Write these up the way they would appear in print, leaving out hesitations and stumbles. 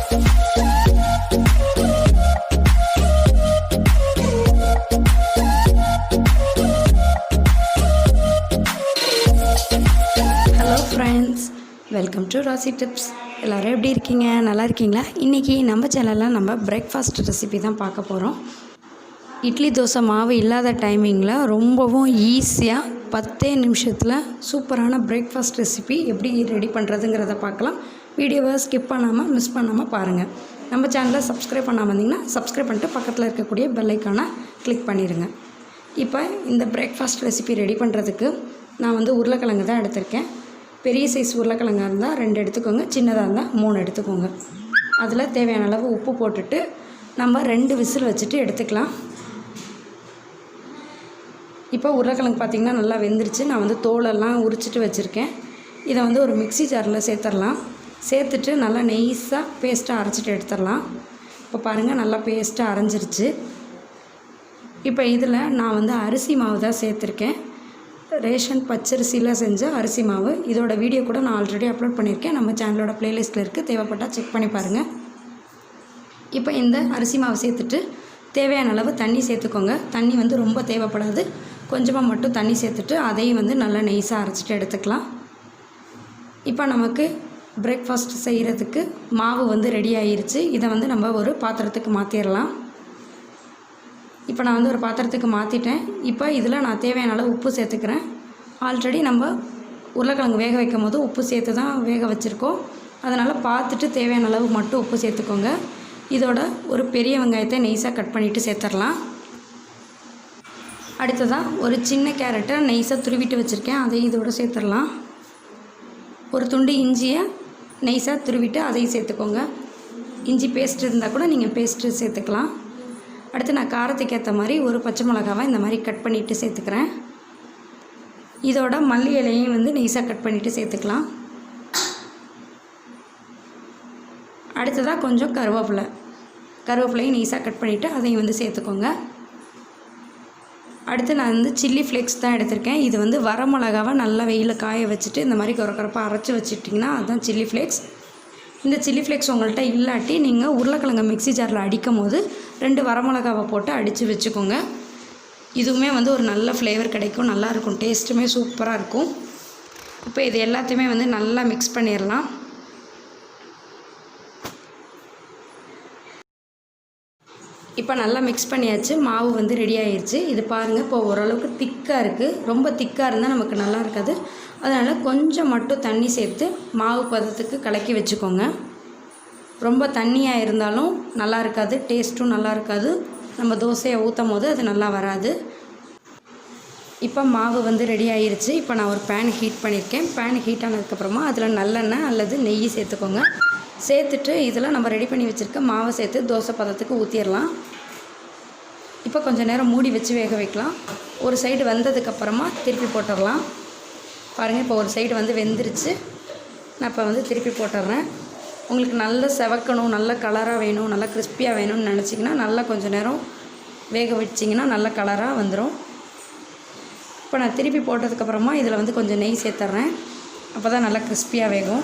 Hello friends, welcome to ராசி tips. எல்லோரும் எப்படி இருக்கீங்க? நல்லா இருக்கீங்களா? இன்றைக்கி நம்ம சேனலில் நம்ம பிரேக்ஃபாஸ்ட் ரெசிபி தான் பார்க்க போகிறோம். இட்லி தோசை மாவு இல்லாத டைமிங்கில் ரொம்பவும் ஈஸியாக 10 நிமிஷத்தில் சூப்பரான பிரேக்ஃபாஸ்ட் ரெசிபி எப்படி ரெடி பண்ணுறதுங்கிறத பார்க்கலாம். வீடியோவை ஸ்கிப் பண்ணாமல் மிஸ் பண்ணாமல் பாருங்கள். நம்ம சேனலை சப்ஸ்கிரைப் பண்ணாமல் இருந்தீங்கன்னா சப்ஸ்கிரைப் பண்ணிட்டு பக்கத்தில் இருக்கக்கூடிய பெல் ஐக்கானை கிளிக் பண்ணிடுங்க. இப்போ இந்த பிரேக்ஃபாஸ்ட் ரெசிபி ரெடி பண்ணுறதுக்கு நான் உருளைக்கிழங்கு தான் எடுத்திருக்கேன். பெரிய சைஸ் உருளைக்கிழங்காக இருந்தால் 2 எடுத்துக்கோங்க, சின்னதாக இருந்தால் 3 எடுத்துக்கோங்க. அதில் தேவையான அளவு உப்பு போட்டுட்டு நம்ம 2 விசில் வச்சுட்டு எடுத்துக்கலாம். இப்போ உருளைக்கிழங்கு பார்த்திங்கன்னா நல்லா வெந்துருச்சு. நான் தோலெல்லாம் உரிச்சிட்டு வச்சுருக்கேன். இதை ஒரு மிக்ஸி ஜாரில் சேர்த்துடலாம். சேர்த்துட்டு நல்லா நெய்ஸாக பேஸ்ட்டாக அரைச்சிட்டு எடுத்துடலாம். இப்போ பாருங்கள், நல்லா பேஸ்ட்டாக அரைஞ்சிருச்சு. இப்போ இதில் நான் அரிசி மாவு தான் சேர்த்துருக்கேன். ரேஷன் பச்சரிசியில் செஞ்ச அரிசி மாவு. இதோட வீடியோ கூட நான் ஆல்ரெடி அப்லோட் பண்ணியிருக்கேன். நம்ம சேனலோட ப்ளேலிஸ்ட்டில் இருக்குது, தேவைப்பட்டால் செக் பண்ணி பாருங்கள். இப்போ இந்த அரிசி மாவு சேர்த்துட்டு தேவையான அளவு தண்ணி சேர்த்துக்கோங்க. தண்ணி ரொம்ப தேவைப்படாது, கொஞ்சமாக மட்டும் தண்ணி சேர்த்துட்டு அதையும் நல்லா நெய்ஸாக அரைச்சிட்டு எடுத்துக்கலாம். இப்போ நமக்கு பிரேக்ஃபாஸ்ட் செய்கிறதுக்கு மாவு ரெடி ஆகிருச்சு. இதை நம்ம ஒரு பாத்திரத்துக்கு மாற்றிடலாம். இப்போ நான் ஒரு பாத்திரத்துக்கு மாற்றிட்டேன். இப்போ இதில் நான் தேவையான அளவு உப்பு சேர்த்துக்கிறேன். ஆல்ரெடி நம்ம உருளைக்கிழங்கு வேக வைக்கும் போது உப்பு சேர்த்து தான் வேக வச்சுருக்கோம். அதனால் பார்த்துட்டு தேவையான அளவு மட்டும் உப்பு சேர்த்துக்கோங்க. இதோட ஒரு பெரிய வெங்காயத்தை நெய்ஸாக கட் பண்ணிவிட்டு சேர்த்துடலாம். அடுத்ததாக ஒரு சின்ன கேரட்டை நெய்ஸாக துருவிட்டு வச்சுருக்கேன், அதையும் இதோட சேர்த்துடலாம். ஒரு துண்டு இஞ்சியை நெய்ஸாக துருவிட்டு அதையும் சேர்த்துக்கோங்க. இஞ்சி பேஸ்ட் இருந்தால் கூட நீங்கள் பேஸ்ட்டு சேர்த்துக்கலாம். அடுத்து நான் காரத்துக்கு ஏற்ற மாதிரி ஒரு பச்சை மிளகாவை இந்த மாதிரி கட் பண்ணிவிட்டு சேர்த்துக்கிறேன். இதோட மல்லி இலையும் நெய்ஸாக கட் பண்ணிவிட்டு சேர்த்துக்கலாம். அடுத்ததாக கொஞ்சம் கருவேப்பிலையும் நெய்ஸாக கட் பண்ணிவிட்டு அதையும் சேர்த்துக்கோங்க. அடுத்து நான் சில்லி ஃப்ளேக்ஸ் தான் எடுத்திருக்கேன். இது வர மிளகாவை நல்லா வெயிலில் காய வச்சுட்டு இந்த மாதிரி கொரப்பாக அரைச்சி வச்சுட்டிங்கன்னா அதுதான் சில்லி ஃப்ளேக்ஸ். இந்த சில்லி ஃப்ளேக்ஸ் உங்கள்கிட்ட இல்லாட்டி நீங்கள் உருளைக்கிழங்கு மிக்ஸி ஜாரில் அடிக்கும் போது 2 வரமிளகாவை போட்டு அடித்து வச்சுக்கோங்க. இதுவுமே ஒரு நல்ல ஃப்ளேவர் கிடைக்கும், நல்லாயிருக்கும், டேஸ்ட்டுமே சூப்பராக இருக்கும். இப்போ இது எல்லாத்தையுமே நல்லா மிக்ஸ் பண்ணிடலாம். இப்போ நல்லா மிக்ஸ் பண்ணியாச்சு. மாவு ரெடி ஆகிடுச்சு. இது பாருங்கள், இப்போ ஓரளவுக்கு திக்காக இருக்குது. ரொம்ப திக்காக இருந்தால் நமக்கு நல்லா இருக்காது. அதனால் கொஞ்சம் மட்டும் தண்ணி சேர்த்து மாவு பதத்துக்கு கலக்கி வச்சுக்கோங்க. ரொம்ப தண்ணியாக இருந்தாலும் நல்லா இருக்காது, டேஸ்ட்டும் நல்லா இருக்காது. நம்ம தோசையை ஊற்றும் போது அது நல்லா வராது. இப்போ மாவு ரெடி ஆகிடுச்சு. இப்போ நான் ஒரு பேன் ஹீட் பண்ணியிருக்கேன். பேன் ஹீட் ஆனதுக்கப்புறமா அதில் நல்லெண்ணெய் அல்லது நெய் சேர்த்துக்கோங்க. சேர்த்துட்டு இதில் நம்ம ரெடி பண்ணி வச்சுருக்க மாவை சேர்த்து தோசை பதத்துக்கு ஊற்றிடலாம். இப்போ கொஞ்சம் நேரம் மூடி வச்சு வேக வைக்கலாம். ஒரு சைடு வெந்ததுக்கப்புறமா திருப்பி போட்டுடலாம். பாருங்கள், இப்போ ஒரு சைடு வெந்துருச்சு. நான் இப்போ திருப்பி போட்டுடுறேன். உங்களுக்கு நல்ல செவக்கணும், நல்ல கலராக வேணும், நல்லா கிறிஸ்பியாக வேணும்னு நினச்சிங்கன்னா நல்லா கொஞ்சம் நேரம் வேக வச்சிங்கன்னா நல்ல கலராக வந்துடும். இப்போ நான் திருப்பி போட்டதுக்கப்புறமா இதில் கொஞ்சம் நெய் சேர்த்துட்றேன். அப்போ தான் நல்லா கிறிஸ்பியாக வேகும்.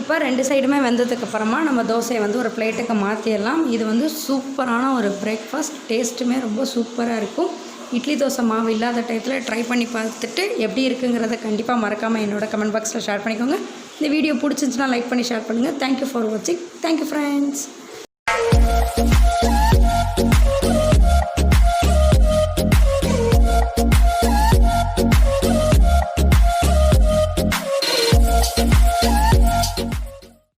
இப்போ 2 சைடுமே வெந்ததுக்கப்புறமா நம்ம தோசையை ஒரு பிளேட்டுக்கு மாற்றிடலாம். இது சூப்பரான ஒரு பிரேக்ஃபாஸ்ட். டேஸ்ட்டுமே ரொம்ப சூப்பராக இருக்கும். இட்லி தோசை மாவு இல்லாத டயத்தில் ட்ரை பண்ணி பார்த்துட்டு எப்படி இருக்குங்கிறத கண்டிப்பாக மறக்காமல் என்னோட கமெண்ட் பாக்ஸில் ஷேர் பண்ணிக்கோங்க. இந்த வீடியோ பிடிச்சிருந்துச்சுன்னா லைக் பண்ணி ஷேர் பண்ணுங்கள். தேங்க்யூ ஃபார் வாட்சிங். Thank you friends.